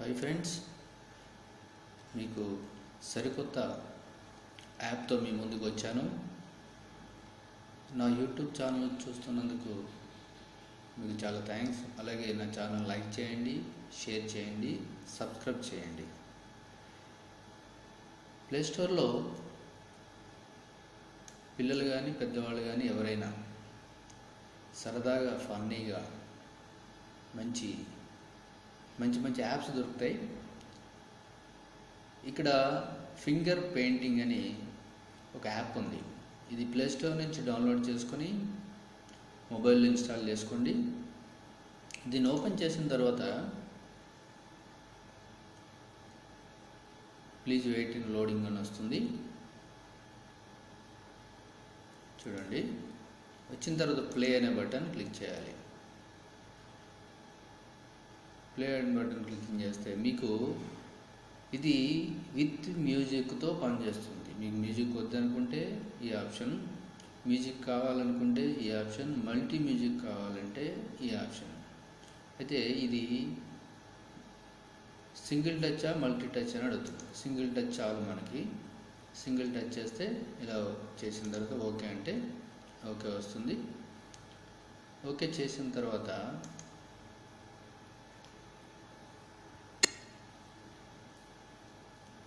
Hi friends, మీకు సరికొత్త యాప్తో మీ ముందుకు వచ్చాను. నా యూట్యూబ్ ఛానల్ చూస్తున్నందుకు మీకు చాలా థ్యాంక్స్. అలాగే నా ఛానల్ లైక్ చేయండి, షేర్ చేయండి, సబ్స్క్రైబ్ చేయండి. ప్లేస్టోర్లో పిల్లలు కానీ పెద్దవాళ్ళు కానీ ఎవరైనా సరదాగా ఫన్నీగా మంచి యాప్స్ దొరుకుతాయి. ఇక్కడ ఫింగర్ పెయింటింగ్ అని ఒక యాప్ ఉంది. ఇది ప్లేస్టోర్ నుంచి డౌన్లోడ్ చేసుకొని మొబైల్లో ఇన్స్టాల్ చేసుకోండి. దీన్ని ఓపెన్ చేసిన తర్వాత ప్లీజ్ వెయిట్ ఇన్ లోడింగ్ అని వస్తుంది. చూడండి, వచ్చిన తర్వాత ప్లే అనే బటన్ క్లిక్ చేయాలి. ప్లే అండ్ బటన్ క్లిక్ చేస్తే మీకు ఇది విత్ మ్యూజిక్తో పనిచేస్తుంది. మీకు మ్యూజిక్ వద్దనుకుంటే ఈ ఆప్షన్, మ్యూజిక్ కావాలనుకుంటే ఈ ఆప్షన్, మల్టీ మ్యూజిక్ కావాలంటే ఈ ఆప్షన్. అయితే ఇది సింగిల్ టచ్చా మల్టీ టచ్ అని అడుగుతుంది. సింగిల్ టచ్ చాలు మనకి. సింగిల్ టచ్ చేస్తే ఇలా చేసిన తర్వాత ఓకే అంటే ఓకే వస్తుంది. ఓకే చేసిన తర్వాత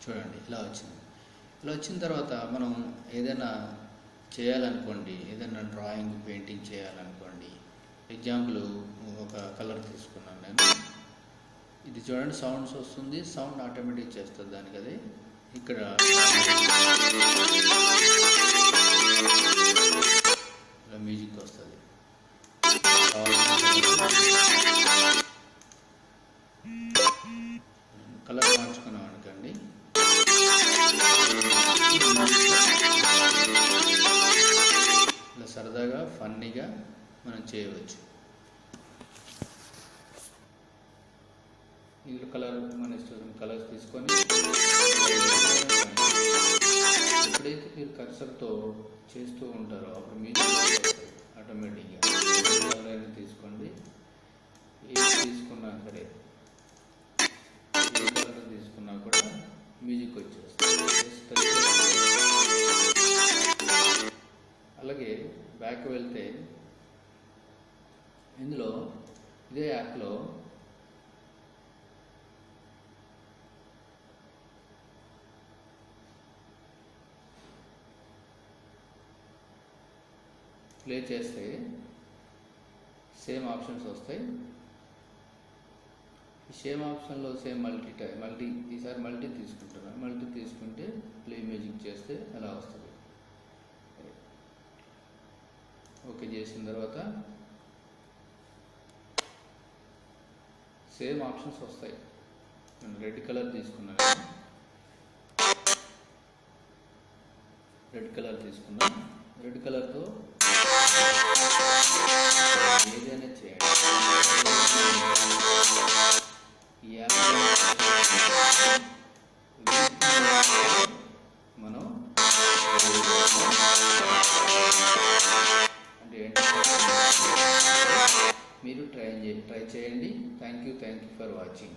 చూడండి ఇలా వచ్చింది. ఇలా వచ్చిన తర్వాత మనం ఏదైనా చేయాలనుకోండి, ఏదైనా డ్రాయింగ్ పెయింటింగ్ చేయాలనుకోండి. ఎగ్జాంపుల్ ఒక కలర్ తీసుకున్నాను నేను. ఇది చూడండి, సౌండ్స్ వస్తుంది. సౌండ్ ఆటోమేటిక్ చేస్తుంది దానికి. అదే ఇక్కడ ఇలా మ్యూజిక్ వస్తుంది. కలర్ మార్చుకున్నాం అనుకోండి, ఇలా సరదాగా ఫన్నీగా మనం చేయవచ్చు. ఇందులో కలర్ మన ఇష్టం కలర్స్ తీసుకొని ఎప్పుడైతే మీరు కర్సర్తో చేస్తూ ఉంటారో అప్పుడు మ్యూజిక్ ఆటోమేటిక్గా కలర్ తీసుకోండి. ఏది తీసుకున్నా సరే, ఏ కలర్ తీసుకున్నా కూడా మ్యూజిక్ వచ్చేస్తుంది. అలాగే బ్యాక్ వెళ్తే ఇందులో ఇదే యాప్లో ప్లే చేస్తే సేమ్ ఆప్షన్స్ వస్తాయి. ఈ సేమ్ ఆప్షన్లో సేమ్ మల్టీ ఈసారి మల్టీ తీసుకుంటున్నాను. మల్టీ తీసుకుంటే ప్లే మ్యూజిక్ చేస్తే అలా వస్తుంది. ఓకే చేసిన తర్వాత సేమ్ ఆప్షన్స్ వస్తాయి. నేను రెడ్ కలర్ తీసుకున్నాను. రెడ్ కలర్తో ఏదైనా చేయండి. ఈ యాప్ మనం అంటే మీరు ట్రై చేయండి. Thank you for watching.